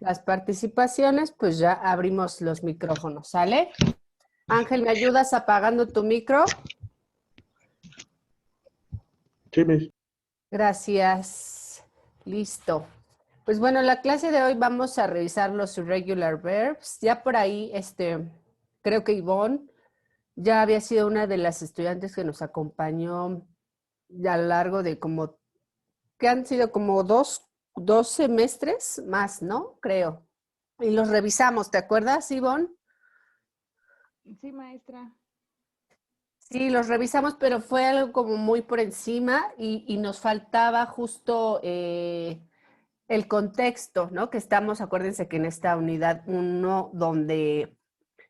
las participaciones, pues ya abrimos los micrófonos, ¿sale? Ángel, ¿me ayudas apagando tu micro? Sí, Miss. Gracias. Listo. Pues bueno, la clase de hoy vamos a revisar los irregular verbs. Ya por ahí, creo que Ivonne ya había sido una de las estudiantes que nos acompañó ya a lo largo de que han sido como dos semestres más, ¿no? Creo. Y los revisamos, ¿te acuerdas, Ivonne? Sí, maestra. Sí, los revisamos, pero fue algo como muy por encima y nos faltaba justo el contexto, ¿no? Que estamos, acuérdense que en esta unidad 1, donde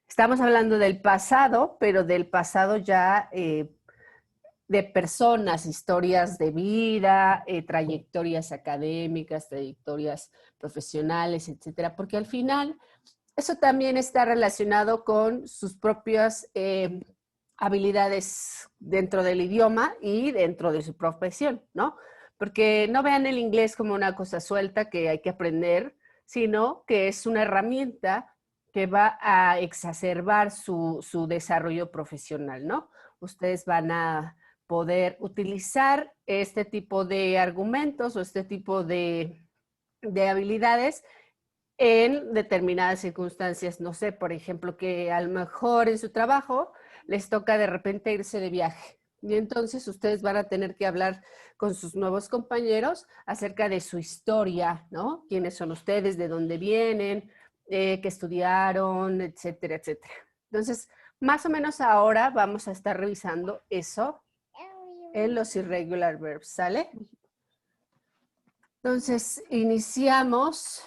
estamos hablando del pasado, pero del pasado ya de personas, historias de vida, trayectorias académicas, trayectorias profesionales, etcétera, porque al final eso también está relacionado con sus propias habilidades dentro del idioma y dentro de su profesión, ¿no? Porque no vean el inglés como una cosa suelta que hay que aprender, sino que es una herramienta que va a exacerbar su desarrollo profesional, ¿no? Ustedes van a poder utilizar este tipo de argumentos o este tipo de habilidades en determinadas circunstancias. No sé, por ejemplo, que a lo mejor en su trabajo les toca de repente irse de viaje. Y entonces ustedes van a tener que hablar con sus nuevos compañeros acerca de su historia, ¿no? ¿Quiénes son ustedes? ¿De dónde vienen? ¿Qué estudiaron? Etcétera, etcétera. Entonces, más o menos ahora vamos a estar revisando eso en los irregular verbs, ¿sale? Entonces, iniciamos.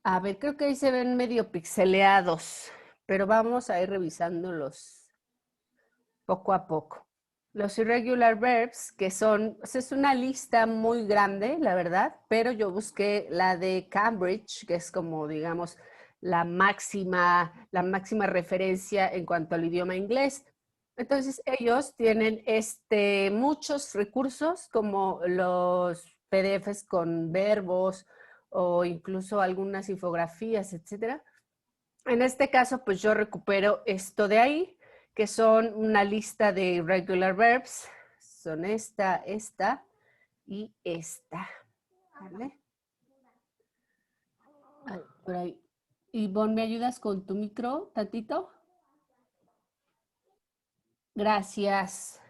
A ver, creo que ahí se ven medio pixeleados, pero vamos a ir revisándolos poco a poco. Los irregular verbs, que son, pues es una lista muy grande, la verdad, pero yo busqué la de Cambridge, que es como, digamos, la máxima referencia en cuanto al idioma inglés. Entonces, ellos tienen muchos recursos como los PDFs con verbos o incluso algunas infografías, etcétera. En este caso, pues yo recupero esto de ahí, que son una lista de irregular verbs. Son esta y esta. ¿Vale? Ay, por ahí. Ivonne, ¿me ayudas con tu micro tantito? Gracias.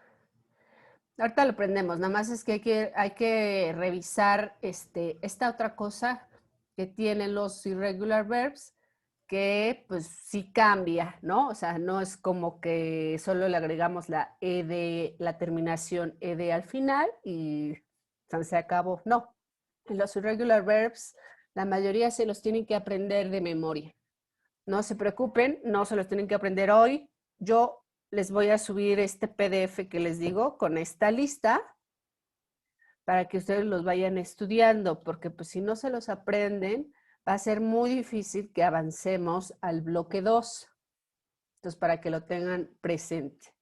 Ahorita lo prendemos, nada más es que hay que revisar esta otra cosa que tienen los irregular verbs, que pues sí cambia, ¿no? O sea, no es como que solo le agregamos la terminación ed al final y se acabó. No, en los irregular verbs la mayoría se los tienen que aprender de memoria. No se preocupen, no se los tienen que aprender hoy. Yo les voy a subir este PDF que les digo con esta lista para que ustedes los vayan estudiando, porque pues si no se los aprenden, va a ser muy difícil que avancemos al bloque 2. Entonces, para que lo tengan presente.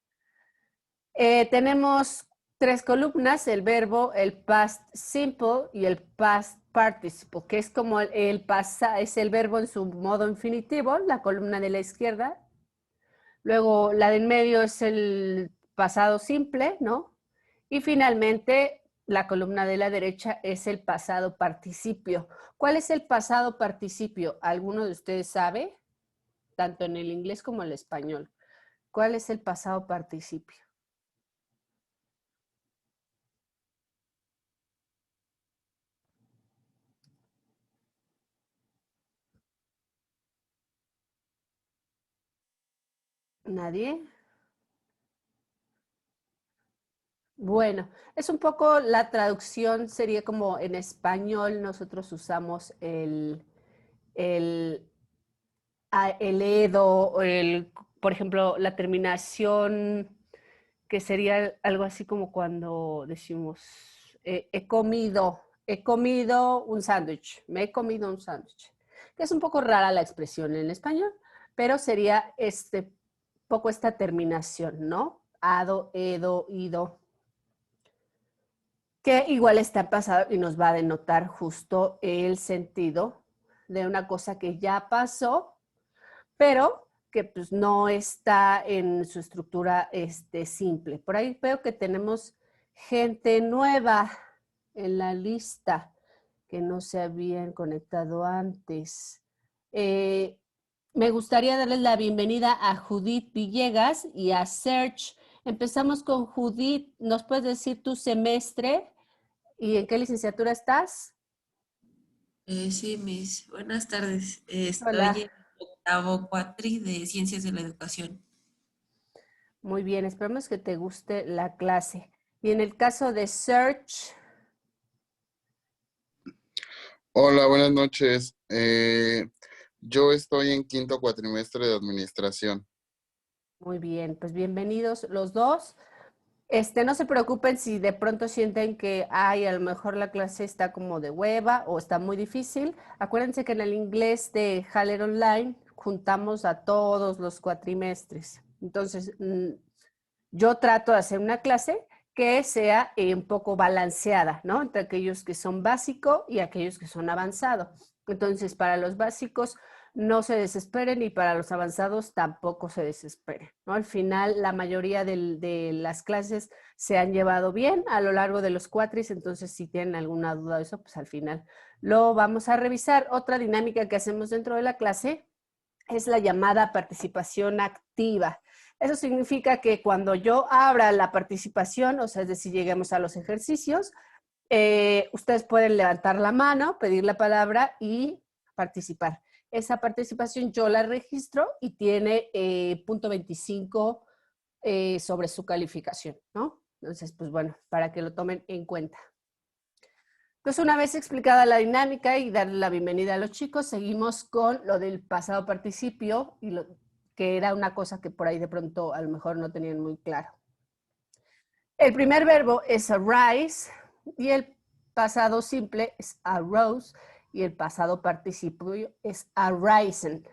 Tenemos 3 columnas, el verbo, el past simple y el past participle, que es como es el verbo en su modo infinitivo, la columna de la izquierda. Luego, la del medio es el pasado simple, ¿no? Y finalmente, la columna de la derecha es el pasado participio. ¿Cuál es el pasado participio? ¿Alguno de ustedes sabe? Tanto en el inglés como en el español. ¿Cuál es el pasado participio? ¿Nadie? Bueno, es un poco la traducción, sería como en español nosotros usamos el, el edo, por ejemplo, la terminación que sería algo así como cuando decimos, he comido un sándwich, me he comido un sándwich, que es un poco rara la expresión en español, pero sería poco esta terminación, ¿no? Ado, edo, ido. que igual está pasado y nos va a denotar justo el sentido de una cosa que ya pasó, pero que pues no está en su estructura simple. Por ahí veo que tenemos gente nueva en la lista que no se habían conectado antes. Me gustaría darles la bienvenida a Judith Villegas y a Serge. Empezamos con Judith. ¿Nos puedes decir tu semestre y en qué licenciatura estás? Sí, Miss. Buenas tardes. Hola. Estoy en octavo cuatri de Ciencias de la Educación. Muy bien, esperemos que te guste la clase. Y en el caso de Serge, Hola, buenas noches. Yo estoy en quinto cuatrimestre de administración. muy bien, pues bienvenidos los dos. No se preocupen si de pronto sienten que, ay, a lo mejor la clase está como de hueva o está muy difícil. Acuérdense que en el inglés de Haller Online juntamos a todos los cuatrimestres. Entonces, yo trato de hacer una clase que sea un poco balanceada, ¿no? Entre aquellos que son básico y aquellos que son avanzado. Entonces, para los básicos no se desesperen y para los avanzados tampoco se desesperen, ¿no? Al final, la mayoría de las clases se han llevado bien a lo largo de los cuatris, entonces si tienen alguna duda de eso, pues al final lo vamos a revisar. Otra dinámica que hacemos dentro de la clase es la llamada participación activa. Eso significa que cuando yo abra la participación, o sea, es decir, lleguemos a los ejercicios, ustedes pueden levantar la mano, pedir la palabra y participar. Esa participación yo la registro y tiene punto 25 sobre su calificación, ¿no? Entonces, pues bueno, para que lo tomen en cuenta. Entonces, una vez explicada la dinámica y darle la bienvenida a los chicos, seguimos con lo del pasado participio, y que era una cosa que por ahí de pronto a lo mejor no tenían muy claro. El primer verbo es arise y el pasado simple es arose y el pasado participio es arisen.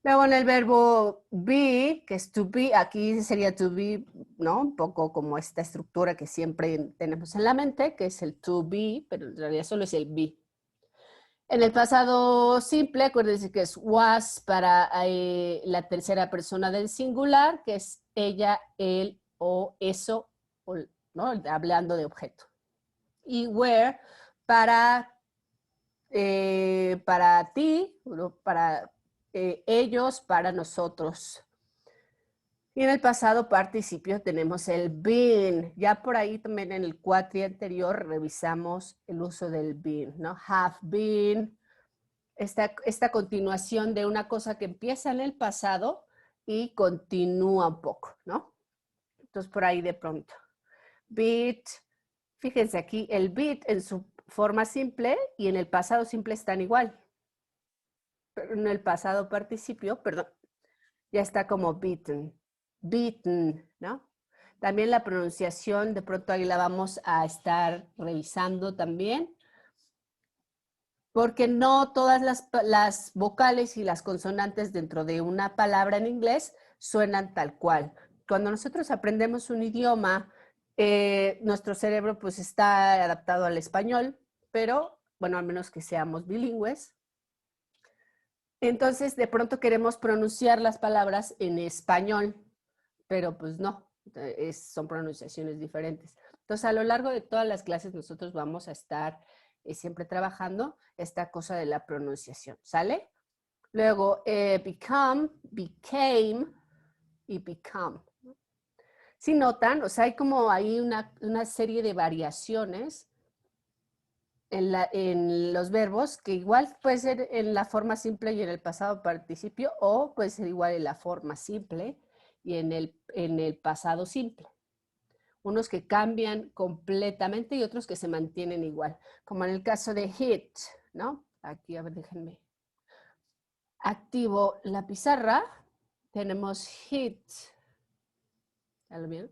Luego en el verbo be, que es to be, aquí sería to be, ¿no? Un poco como esta estructura que siempre tenemos en la mente, que es el to be, pero en realidad solo es el be. En el pasado simple, acuérdense que es was para la tercera persona del singular, que es ella, él o eso, ¿no? Hablando de objeto. Y were para ti, para ellos, para nosotros. Y en el pasado participio tenemos el been. Ya por ahí también en el cuatri anterior revisamos el uso del been, ¿no? Have been. Esta continuación de una cosa que empieza en el pasado y continúa un poco, ¿no? Entonces por ahí de pronto. Beat. Fíjense aquí, el beat en su forma simple y en el pasado simple están igual. Pero en el pasado participio, perdón, ya está como beaten. Beaten, ¿no? También la pronunciación, de pronto ahí la vamos a estar revisando también, porque no todas las vocales y las consonantes dentro de una palabra en inglés suenan tal cual. Cuando nosotros aprendemos un idioma, nuestro cerebro pues está adaptado al español, pero bueno, al menos que seamos bilingües. Entonces, de pronto queremos pronunciar las palabras en español, pero pues no, son pronunciaciones diferentes. Entonces, a lo largo de todas las clases nosotros vamos a estar siempre trabajando esta cosa de la pronunciación, ¿sale? Luego, become, became y become. Si notan, o sea, hay como ahí una serie de variaciones en los verbos, que igual puede ser en la forma simple y en el pasado participio, o puede ser igual en la forma simple y en el pasado simple. Unos que cambian completamente y otros que se mantienen igual, como en el caso de hit, ¿no? Aquí, a ver, déjenme. Activo la pizarra, tenemos hit. ¿Ya lo vieron?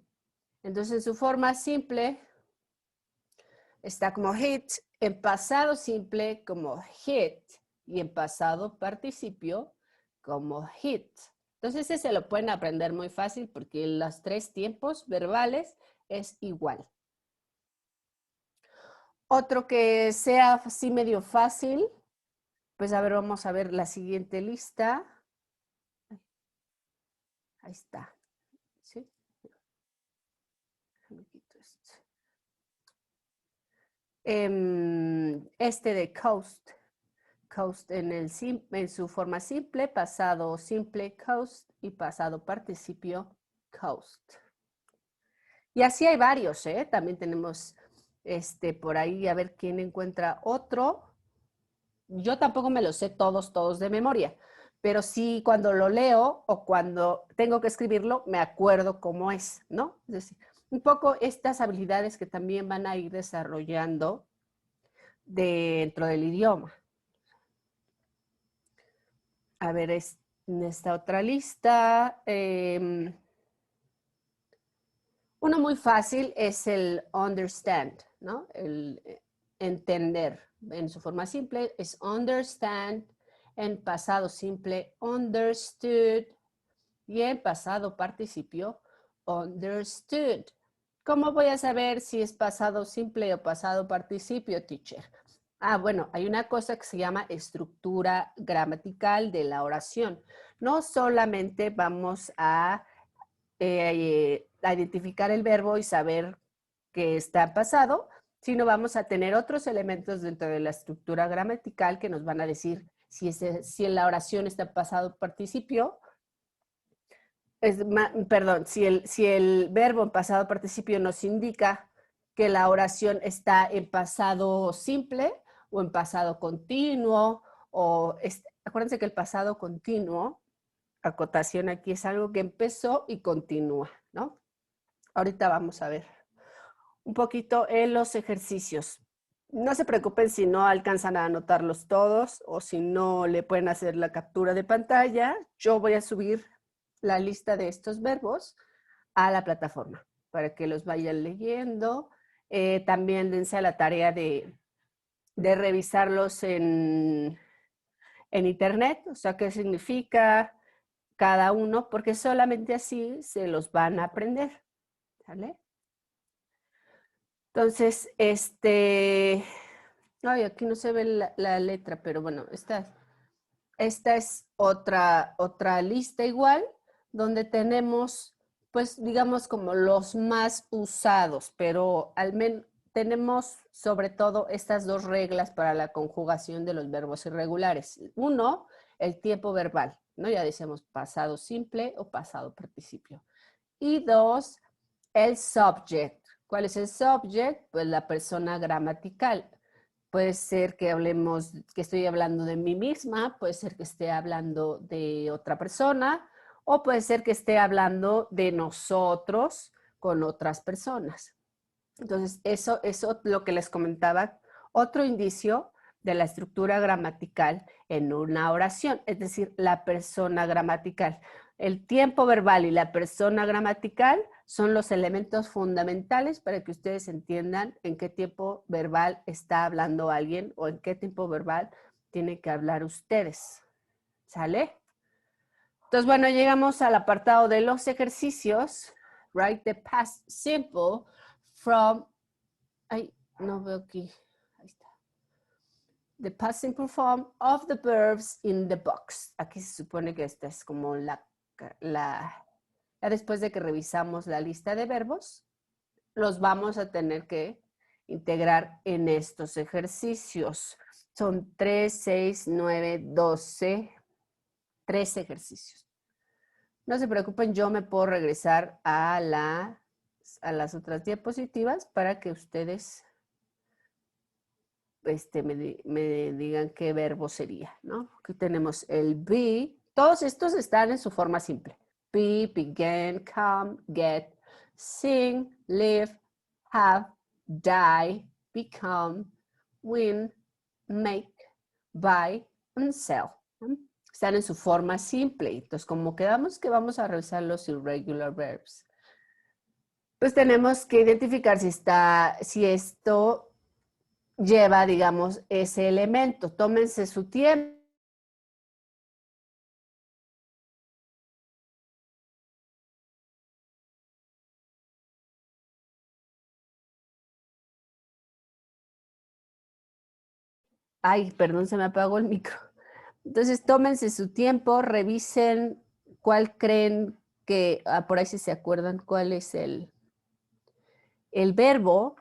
Entonces, en su forma simple, está como hit, en pasado simple como hit y en pasado participio como hit. Entonces ese se lo pueden aprender muy fácil porque los tres tiempos verbales es igual. Otro que sea así medio fácil, pues a ver, vamos a ver la siguiente lista. Ahí está. ¿Sí? Me quito esto. Este de coast. Coast en su forma simple, pasado simple, coast, y pasado participio, coast. Y así hay varios, ¿eh? También tenemos por ahí, a ver quién encuentra otro. Yo tampoco me los sé todos de memoria, pero sí cuando lo leo o cuando tengo que escribirlo, me acuerdo cómo es, ¿no? Es decir, un poco estas habilidades que también van a ir desarrollando dentro del idioma. A ver, en esta otra lista, uno muy fácil es el understand, ¿no? El entender. En su forma simple es understand, en pasado simple understood y en pasado participio understood. ¿Cómo voy a saber si es pasado simple o pasado participio, teacher? Ah, bueno, hay una cosa que se llama estructura gramatical de la oración. No solamente vamos a identificar el verbo y saber que está pasado, sino vamos a tener otros elementos dentro de la estructura gramatical que nos van a decir si en la oración está pasado participio, perdón, si el verbo en pasado participio nos indica que la oración está en pasado simple o en pasado continuo, acuérdense que el pasado continuo, acotación aquí, es algo que empezó y continúa, ¿no? Ahorita vamos a ver un poquito en los ejercicios. No se preocupen si no alcanzan a anotarlos todos o si no le pueden hacer la captura de pantalla. Yo voy a subir la lista de estos verbos a la plataforma para que los vayan leyendo. También dense a la tarea de revisarlos en internet, o sea, qué significa cada uno, porque solamente así se los van a aprender, ¿sale? Entonces, ay, aquí no se ve la letra, pero bueno, esta es otra lista igual, donde tenemos, pues, digamos, como los más usados, pero al menos tenemos sobre todo estas dos reglas para la conjugación de los verbos irregulares. Uno, el tiempo verbal, ¿no? Ya decíamos pasado simple o pasado participio. Y dos, el subject. ¿Cuál es el subject? Pues la persona gramatical. Puede ser que que estoy hablando de mí misma, puede ser que esté hablando de otra persona, o puede ser que esté hablando de nosotros con otras personas. Entonces, eso es lo que les comentaba, otro indicio de la estructura gramatical en una oración, es decir, la persona gramatical. El tiempo verbal y la persona gramatical son los elementos fundamentales para que ustedes entiendan en qué tiempo verbal está hablando alguien o en qué tiempo verbal tienen que hablar ustedes. ¿Sale? Entonces, bueno, llegamos al apartado de los ejercicios. Write the past simple from... Ay, no veo aquí. Ahí está. The past simple form of the verbs in the box. Aquí se supone que esta es como ya después de que revisamos la lista de verbos, los vamos a tener que integrar en estos ejercicios. Son 3, 6, 9, 12, 13 ejercicios. No se preocupen, yo me puedo regresar a las otras diapositivas para que ustedes me digan qué verbo sería, ¿no? Aquí tenemos el be. Todos estos están en su forma simple. Be, begin, come, get, sing, live, have, die, become, win, make, buy, and sell. Están en su forma simple. Entonces, como quedamos que vamos a revisar los irregular verbs, pues tenemos que identificar si esto lleva, digamos, ese elemento. Tómense su tiempo. Ay, perdón, se me apagó el micro. Entonces, tómense su tiempo, revisen cuál creen que, por ahí si se acuerdan, cuál es el verbo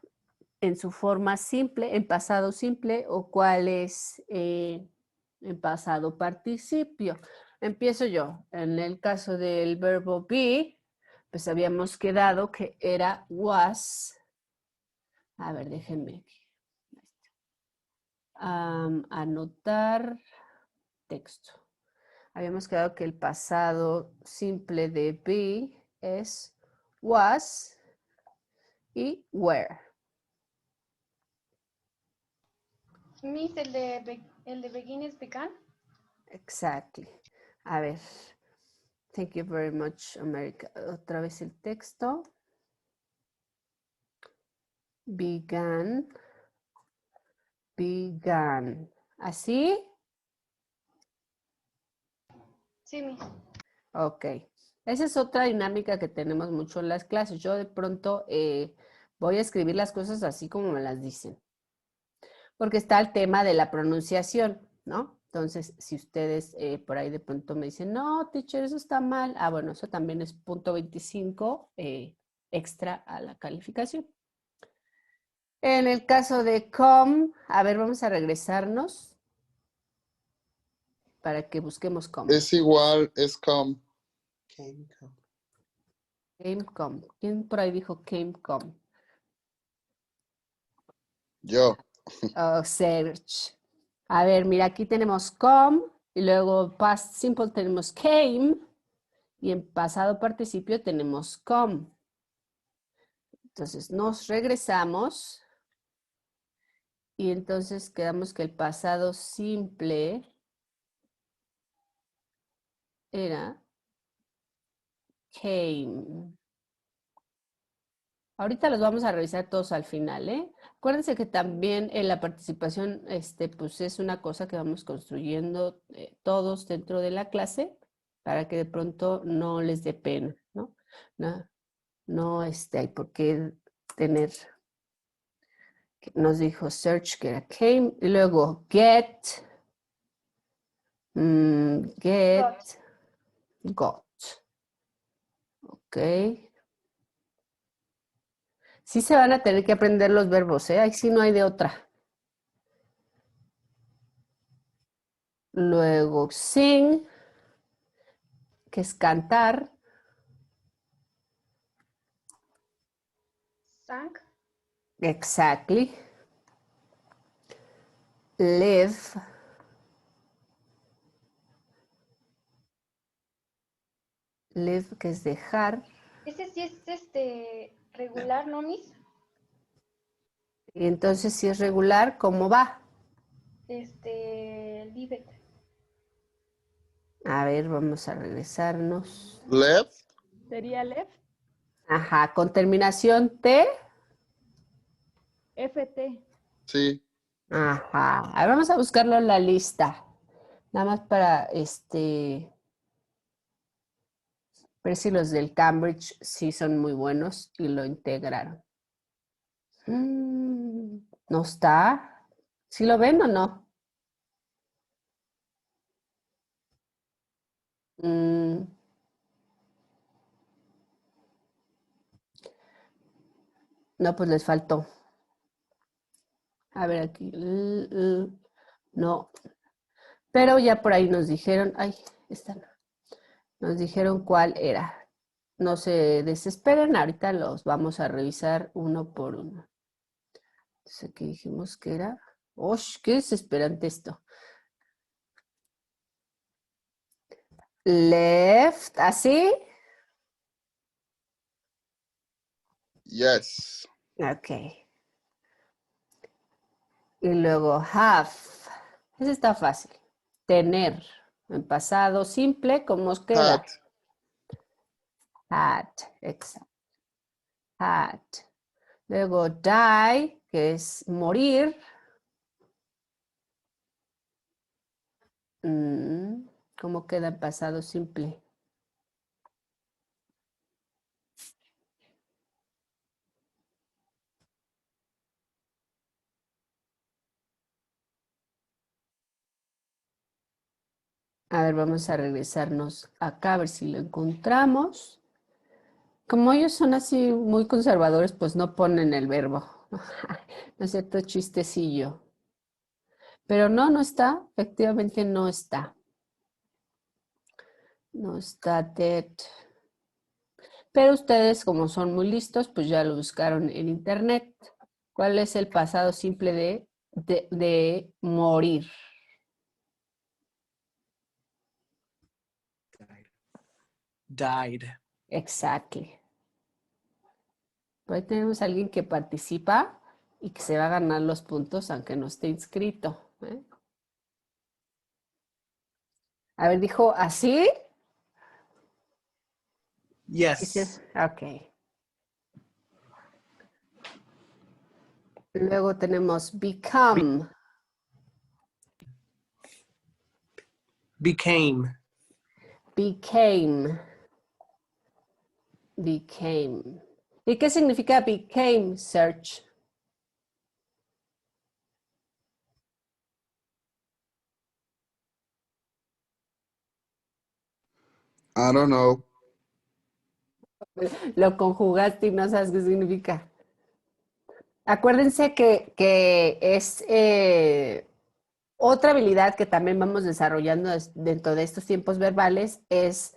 en su forma simple, en pasado simple, o cuál es en pasado participio. Empiezo yo. En el caso del verbo be, pues habíamos quedado que era was. A ver, déjenme anotar texto. Habíamos quedado que el pasado simple de be es was y were. Miss, el de begin es began. Exactly. A ver. Thank you very much, America. Otra vez el texto. Began. Began. ¿Así? Sí, Miss. Ok. Esa es otra dinámica que tenemos mucho en las clases. Yo de pronto voy a escribir las cosas así como me las dicen. Porque está el tema de la pronunciación, ¿no? Entonces, si ustedes por ahí de pronto me dicen, no, teacher, eso está mal. Ah, bueno, eso también es punto 25 extra a la calificación. En el caso de come, a ver, vamos a regresarnos para que busquemos come. Es igual, es come. Came, come. Came, come. ¿Quién por ahí dijo came, come? Yo. Oh, search. A ver, mira, aquí tenemos come y luego past simple tenemos came y en pasado participio tenemos come. Entonces nos regresamos y entonces quedamos que el pasado simple era came. Ahorita los vamos a revisar todos al final, ¿eh? Acuérdense que también en la participación, pues es una cosa que vamos construyendo todos dentro de la clase para que de pronto no les dé pena, ¿no? No, hay por qué tener, nos dijo search que era came, y luego get, got. Ok. Sí se van a tener que aprender los verbos, ¿eh? Ahí sí no hay de otra. Luego sing, que es cantar. Sang. Exactly. Live. Live, que es dejar. Ese sí es regular, ¿no, Miss? Y entonces, si es regular, ¿cómo va? Leave it. A ver, vamos a regresarnos. Left. Sería left, Ajá, con terminación T. FT. Sí. Ajá. A ver, vamos a buscarlo en la lista. Nada más para ver si los del Cambridge sí son muy buenos y lo integraron. ¿No está? ¿Sí lo ven o no? No, pues les faltó. A ver aquí. No. Pero ya por ahí nos dijeron, ay, están. Nos dijeron cuál era. No se desesperen, ahorita los vamos a revisar uno por uno. Entonces aquí dijimos que era. ¡Ush! ¡Qué desesperante esto! Left, ¿así? Yes. Ok. Y luego have. Ese está fácil. Tener. En pasado simple, ¿cómo os queda? Hat. Had. Exacto. Had. Luego die, que es morir. ¿Cómo queda en pasado simple? A ver, vamos a regresarnos acá a ver si lo encontramos. Como ellos son así muy conservadores, pues no ponen el verbo. ¿No es cierto? Chistecillo. Pero no, no está. Efectivamente no está. No está dead. Pero ustedes, como son muy listos, pues ya lo buscaron en internet. ¿Cuál es el pasado simple de morir? Died. Exactly. Por ahí tenemos a alguien que participa y que se va a ganar los puntos aunque no esté inscrito. ¿Eh? A ver, dijo así. Yes. Ok. Luego tenemos become. Became. Became. Became. ¿Y qué significa became, Search? I don't know. Lo conjugaste y no sabes qué significa. Acuérdense que es otra habilidad que también vamos desarrollando dentro de estos tiempos verbales es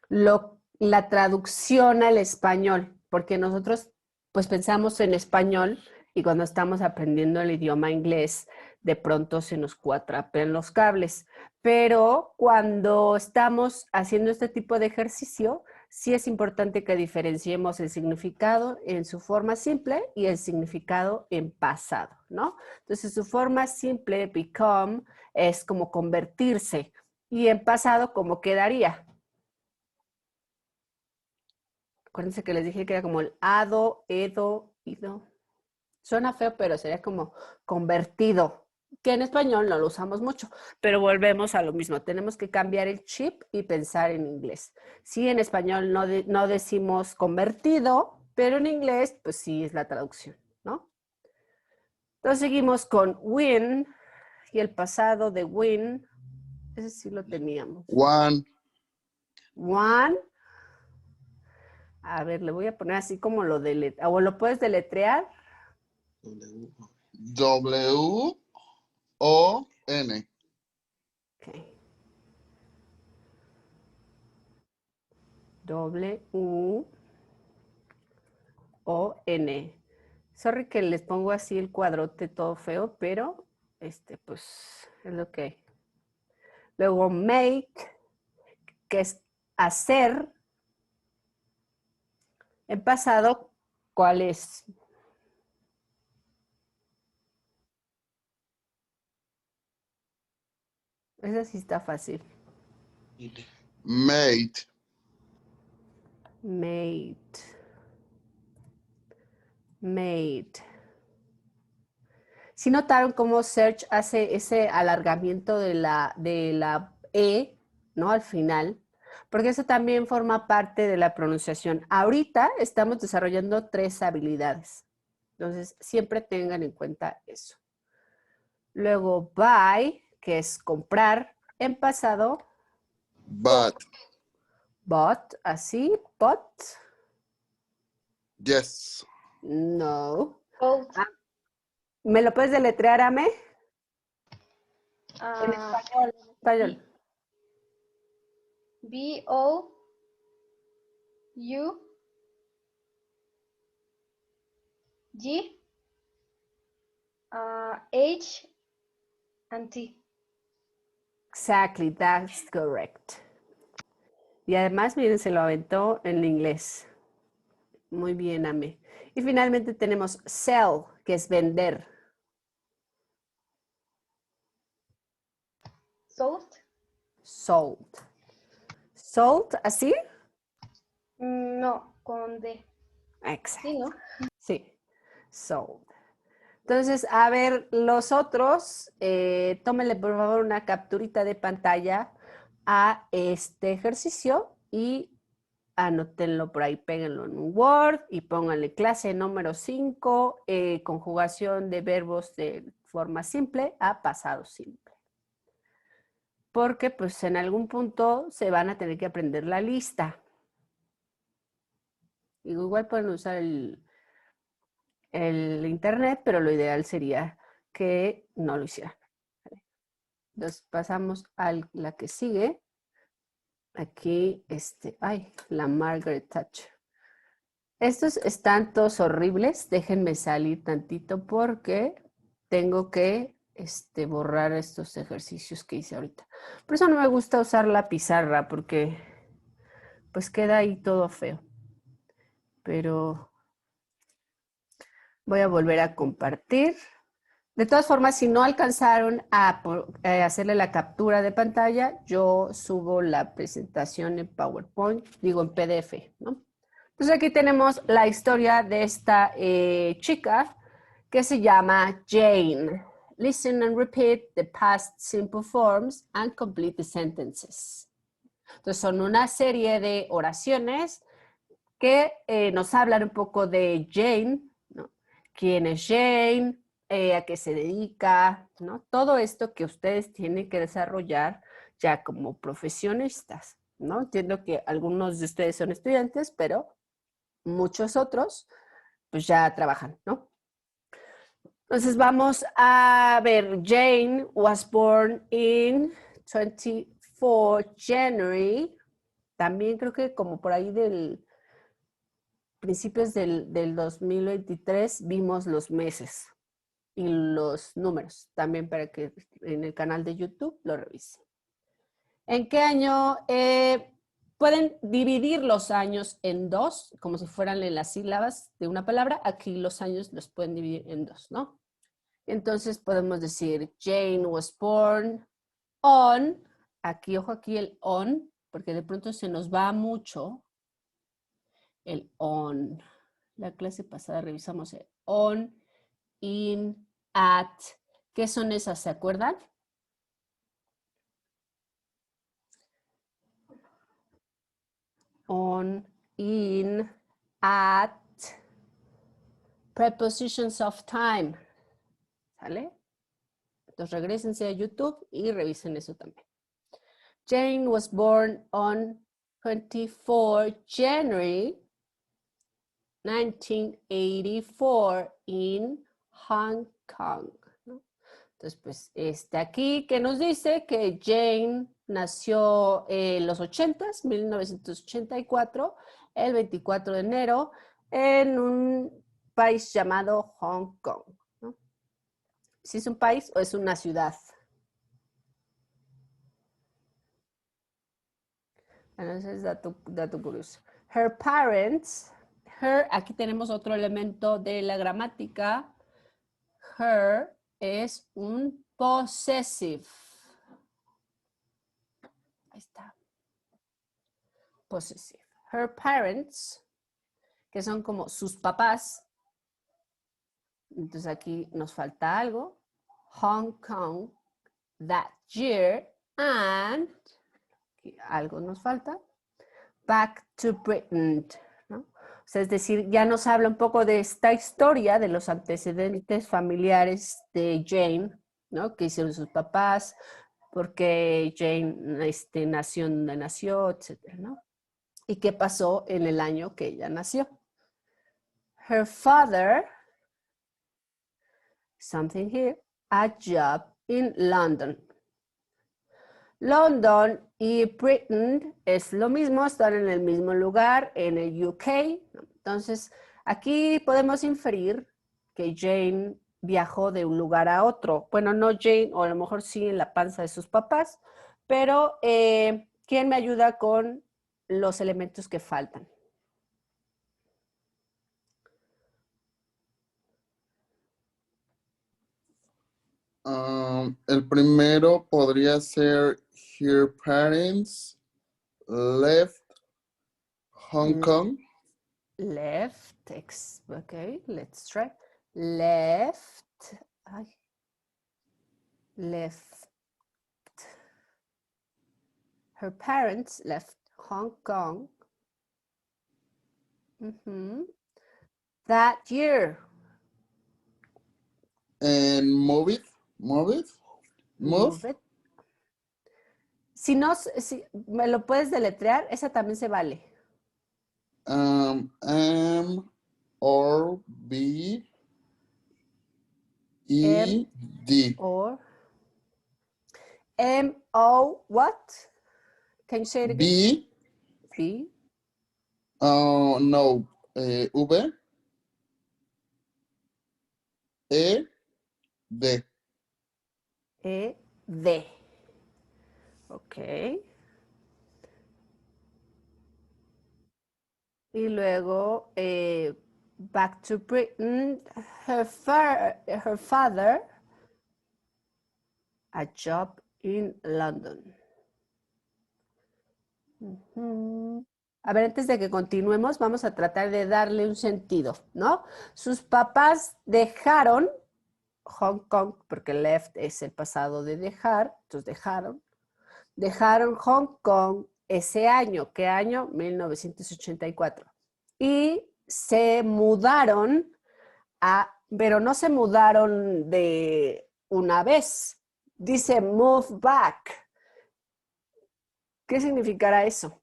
la traducción al español, porque nosotros pues pensamos en español y cuando estamos aprendiendo el idioma inglés, de pronto se nos cuatrapean los cables. Pero cuando estamos haciendo este tipo de ejercicio, sí es importante que diferenciemos el significado en su forma simple y el significado en pasado, ¿no? Entonces, su forma simple, become, es como convertirse. Y en pasado, ¿cómo quedaría? Acuérdense que les dije que era como el ado, edo, ido. Suena feo, pero sería como convertido, que en español no lo usamos mucho, pero volvemos a lo mismo. Tenemos que cambiar el chip y pensar en inglés. Sí, en español no decimos convertido, pero en inglés, pues sí es la traducción, ¿no? Entonces seguimos con win y el pasado de win, ese sí lo teníamos. One. One. A ver, le voy a poner así como lo deletrear. ¿O lo puedes deletrear? W-O-N. Ok. W-U-O-N. Sorry que les pongo así el cuadrote todo feo, pero pues es lo que hay. Luego make, que es hacer. En pasado, ¿cuál es? Esa sí está fácil. Made. Made. Made. ¿Sí notaron cómo Search hace ese alargamiento de la E, ¿no? Al final, porque eso también forma parte de la pronunciación. Ahorita estamos desarrollando 3 habilidades. Entonces, siempre tengan en cuenta eso. Luego, buy, que es comprar. En pasado, But. bought, así, bought. Yes. No. Both. ¿Me lo puedes deletrear, Ame? En Ah, español, en español. B-O-U-G-H-T. Exactly, that's correct. Y además, miren, se lo aventó en inglés. Muy bien, Ame. Y finalmente tenemos sell, que es vender. Sold. Sold. Sold, ¿así? No, con D. Exacto. Sí, ¿no? Sí, sold. Entonces, a ver, los otros, tómenle por favor una capturita de pantalla a este ejercicio y anótenlo por ahí, péguenlo en un Word y pónganle clase número 5, conjugación de verbos de forma simple a pasado simple. porque pues en algún punto se van a tener que aprender la lista. Digo, igual pueden usar el internet, pero lo ideal sería que no lo hicieran. Entonces pasamos a la que sigue. Aquí, la Margaret Thatcher. Estos están todos horribles. Déjenme salir tantito porque tengo que borrar estos ejercicios que hice ahorita. Por eso no me gusta usar la pizarra porque pues queda ahí todo feo. Pero voy a volver a compartir. De todas formas, si no alcanzaron a hacerle la captura de pantalla, yo subo la presentación en PowerPoint, digo en PDF, ¿no? Entonces aquí tenemos la historia de esta chica que se llama Jane. Listen and repeat the past simple forms and complete the sentences. Entonces son una serie de oraciones que nos hablan un poco de Jane, ¿no? ¿Quién es Jane? ¿A qué se dedica? ¿No? Todo esto que ustedes tienen que desarrollar ya como profesionistas, ¿no? Entiendo que algunos de ustedes son estudiantes, pero muchos otros pues ya trabajan, ¿no? Entonces vamos a ver, Jane was born in 24 January, también creo que como por ahí del principios del 2023 vimos los meses y los números, también para que en el canal de YouTube lo revisen. ¿En qué año? Pueden dividir los años en dos, como si fueran en las sílabas de una palabra. Aquí los años los pueden dividir en dos, ¿no? Entonces podemos decir, Jane was born on, aquí, ojo aquí el on, porque de pronto se nos va mucho el on. La clase pasada revisamos el on, in, at. ¿Qué son esas? ¿Se acuerdan? On, in, at, prepositions of time. ¿Sale? Entonces regrésense a YouTube y revisen eso también. Jane was born on 24 January 1984 in Hong Kong. ¿No? Entonces, pues, aquí que nos dice que Jane nació en los 80s, 1984, el 24 de enero, en un país llamado Hong Kong. ¿No? ¿Si es un país o es una ciudad? Bueno, ese es dato curioso. Her parents, her, aquí tenemos otro elemento de la gramática. Her es un possessive. Ahí está. Possessive. Her parents, que son como sus papás. Entonces aquí nos falta algo. Hong Kong that year and aquí algo nos falta. Back to Britain. ¿No? O sea, es decir, ya nos habla un poco de esta historia, de los antecedentes familiares de Jane, ¿no? Que hicieron sus papás, porque Jane nació donde nació, etcétera, ¿no? Y qué pasó en el año que ella nació. Her father, something here, a job in London. London y Britain es lo mismo, están en el mismo lugar, en el UK. Entonces, aquí podemos inferir que Jane viajó de un lugar a otro. Bueno, no Jane, o a lo mejor sí en la panza de sus papás, pero ¿quién me ayuda con los elementos que faltan? El primero podría ser her parents left Hong Kong. Left, okay, let's try. Left, left. Her parents left Hong Kong that year. And move it. Si no, si me lo puedes deletrear, esa también se vale. M or B M E D. or M-O what? Can you say it again? B, B, no, V, E, D. E, D. Ok. Y luego, back to Britain, her father, a job in London. Ujú. A ver, antes de que continuemos, vamos a tratar de darle un sentido, ¿no? Sus papás dejaron Hong Kong, porque left es el pasado de dejar, entonces dejaron Hong Kong ese año. ¿Qué año? 1984. Y se mudaron pero no se mudaron de una vez. Dice move back. ¿Qué significará eso?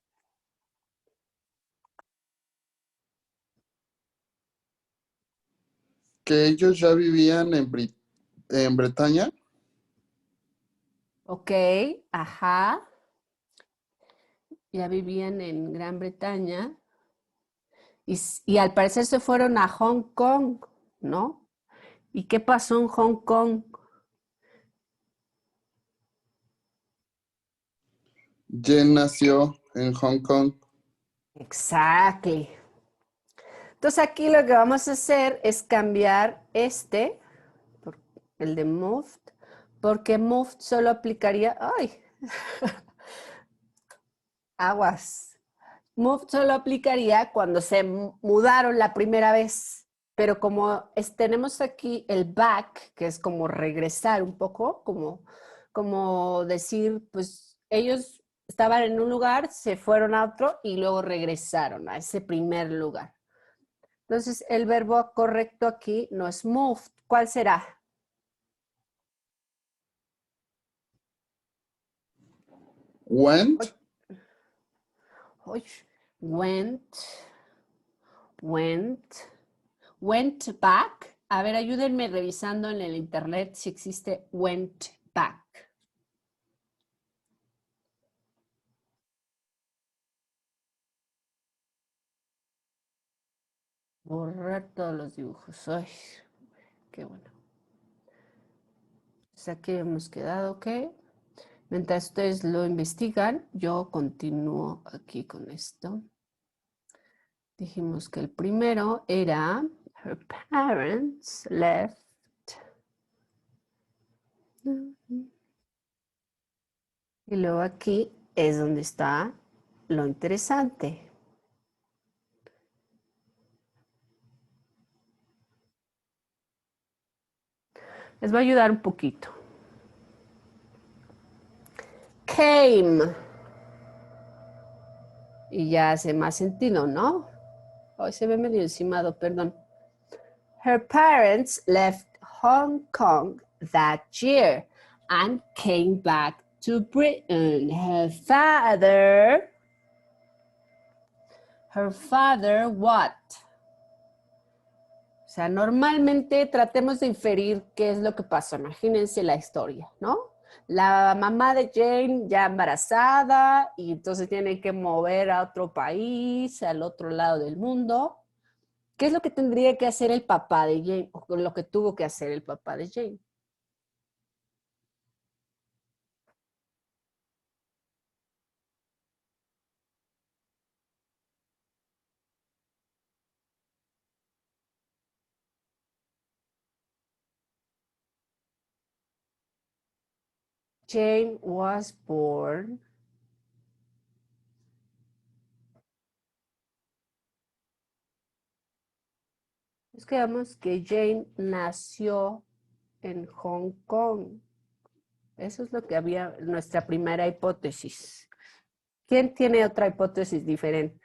Que ellos ya vivían en Bretaña. Ok, ajá. Ya vivían en Gran Bretaña y al parecer se fueron a Hong Kong, ¿no? ¿Y qué pasó en Hong Kong? Jen nació en Hong Kong. Exactly. Entonces aquí lo que vamos a hacer es cambiar el de moved, porque moved solo aplicaría, ¡ay! Aguas. Moved solo aplicaría cuando se mudaron la primera vez, pero como tenemos aquí el back, que es como regresar un poco, como decir, pues ellos estaban en un lugar, se fueron a otro y luego regresaron a ese primer lugar. Entonces, el verbo correcto aquí no es moved. ¿Cuál será? Went. Uy, went, went back. A ver, ayúdenme revisando en el internet si existe went back. Borrar todos los dibujos. Ay, qué bueno. Pues aquí hemos quedado, ¿ok? Mientras ustedes lo investigan, yo continúo aquí con esto. Dijimos que el primero era her parents left. Y luego aquí es donde está lo interesante. Les voy a ayudar un poquito. Came. Y ya hace más sentido, ¿no? Hoy se ve medio encimado, perdón. Her parents left Hong Kong that year and came back to Britain. Her father what? O sea, normalmente tratemos de inferir qué es lo que pasó. Imagínense la historia, ¿no? La mamá de Jane ya embarazada y entonces tiene que mover a otro país, al otro lado del mundo. ¿Qué es lo que tendría que hacer el papá de Jane o lo que tuvo que hacer el papá de Jane? Jane was born. Es que vemos que Jane nació en Hong Kong. Eso es lo que había, nuestra primera hipótesis. ¿Quién tiene otra hipótesis diferente?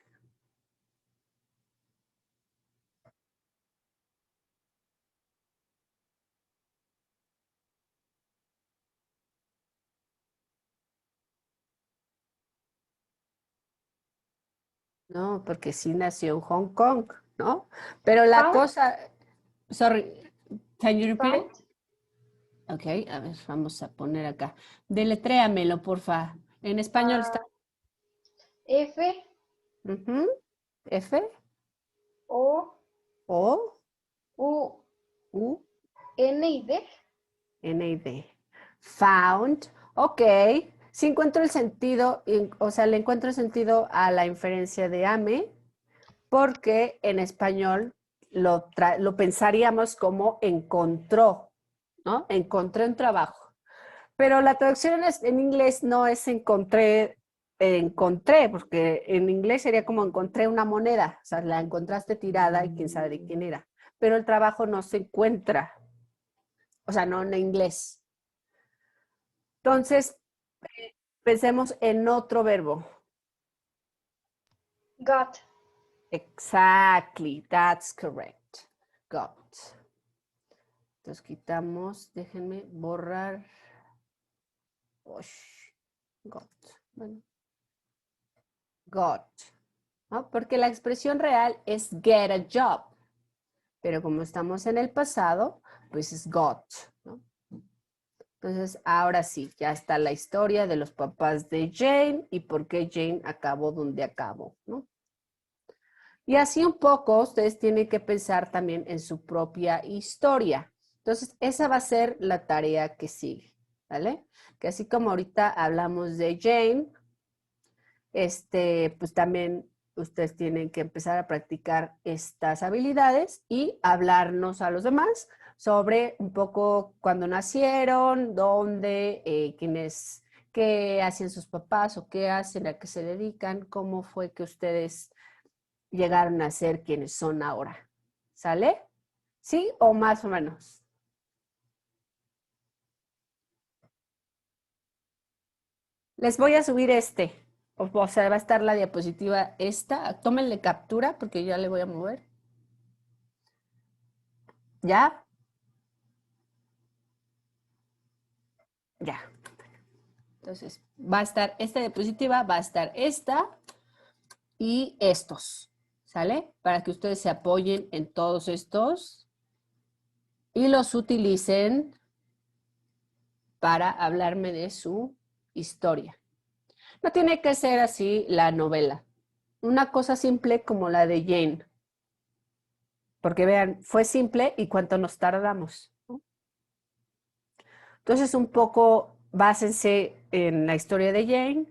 No, porque sí nació en Hong Kong, ¿no? Pero la Found. cosa, sorry, can you repeat it? Found. Ok, a ver, vamos a poner acá. Deletréamelo, porfa. En español está. F Ujú. F, O O, U U, N y D. N y D. Found. Ok. Sí encuentro el sentido, o sea, le encuentro el sentido a la inferencia de ame, porque en español lo pensaríamos como encontró, ¿no? Encontré un trabajo. Pero la traducción en inglés no es encontré, porque en inglés sería como encontré una moneda, o sea, la encontraste tirada y quién sabe de quién era. Pero el trabajo no se encuentra, o sea, no en inglés. Entonces, pensemos en otro verbo. Got. Exactly, that's correct. Got. Entonces quitamos, déjenme borrar. Ush, got. Bueno, got. ¿No? Porque la expresión real es get a job. Pero como estamos en el pasado, pues es got, ¿no? Entonces, ahora sí, ya está la historia de los papás de Jane y por qué Jane acabó donde acabó, ¿no? Y así un poco ustedes tienen que pensar también en su propia historia. Entonces, esa va a ser la tarea que sigue, ¿vale? Que así como ahorita hablamos de Jane, pues también ustedes tienen que empezar a practicar estas habilidades y hablarnos a los demás sobre un poco cuándo nacieron, dónde, quiénes, qué hacen sus papás o qué hacen, a qué se dedican, cómo fue que ustedes llegaron a ser quienes son ahora. ¿Sale? ¿Sí o más o menos? Les voy a subir o sea, va a estar la diapositiva esta. Tómenle captura porque ya le voy a mover. ¿Ya? Ya. Entonces, va a estar esta diapositiva, va a estar esta y estos. ¿Sale? Para que ustedes se apoyen en todos estos y los utilicen para hablarme de su historia. No tiene que ser así la novela. Una cosa simple como la de Jane. Porque vean, fue simple y cuánto nos tardamos, ¿no? Entonces, un poco básense en la historia de Jane.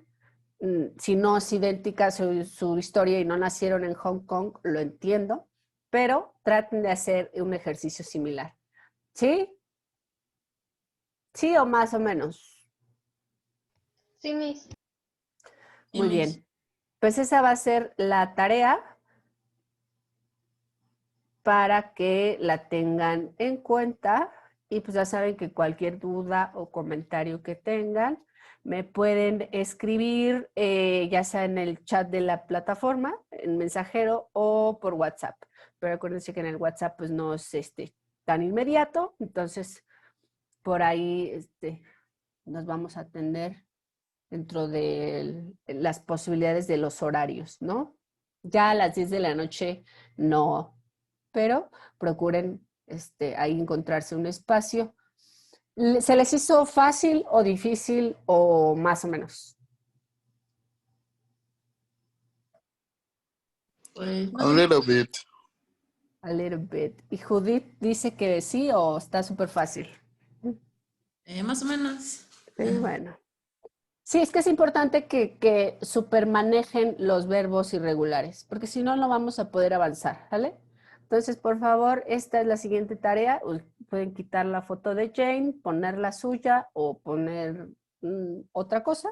Si no es idéntica su historia y no nacieron en Hong Kong, lo entiendo, pero traten de hacer un ejercicio similar. ¿Sí? ¿Sí o más o menos? Sí, Miss. Muy bien. Pues esa va a ser la tarea para que la tengan en cuenta y pues ya saben que cualquier duda o comentario que tengan me pueden escribir ya sea en el chat de la plataforma, en mensajero o por WhatsApp. Pero acuérdense que en el WhatsApp pues no es tan inmediato, entonces por ahí nos vamos a atender dentro de las posibilidades de los horarios, ¿no? Ya a las 10 de la noche no, pero procuren ahí encontrarse un espacio. ¿Se les hizo fácil o difícil o más o menos? Pues A más o little menos. bit. A little bit. ¿Y Judith dice que sí o está súper fácil? Más o menos. Sí, bueno. Sí, es que es importante que supermanejen los verbos irregulares, porque si no, no vamos a poder avanzar, ¿vale? Entonces, por favor, esta es la siguiente tarea. Pueden quitar la foto de Jane, poner la suya o poner otra cosa,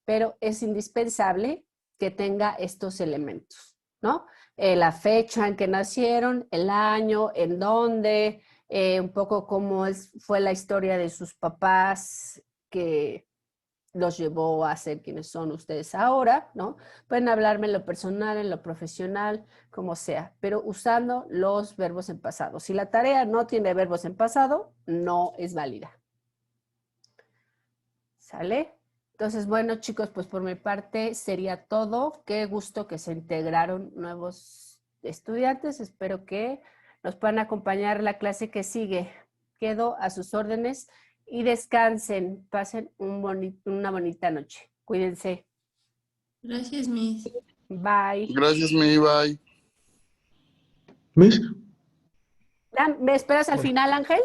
pero es indispensable que tenga estos elementos, ¿no? La fecha en que nacieron, el año, en dónde, un poco cómo fue la historia de sus papás que los llevó a ser quienes son ustedes ahora, ¿no? Pueden hablarme en lo personal, en lo profesional, como sea, pero usando los verbos en pasado. Si la tarea no tiene verbos en pasado, no es válida. ¿Sale? Entonces, bueno, chicos, pues por mi parte sería todo. Qué gusto que se integraron nuevos estudiantes. Espero que nos puedan acompañar la clase que sigue. Quedo a sus órdenes y descansen. Pasen una bonita noche. Cuídense. Gracias, Miss. Bye. Gracias, mi bye. Miss. ¿Me esperas al final, Ángel?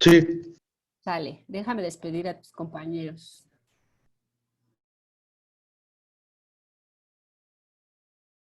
Sí. Sale, déjame despedir a tus compañeros.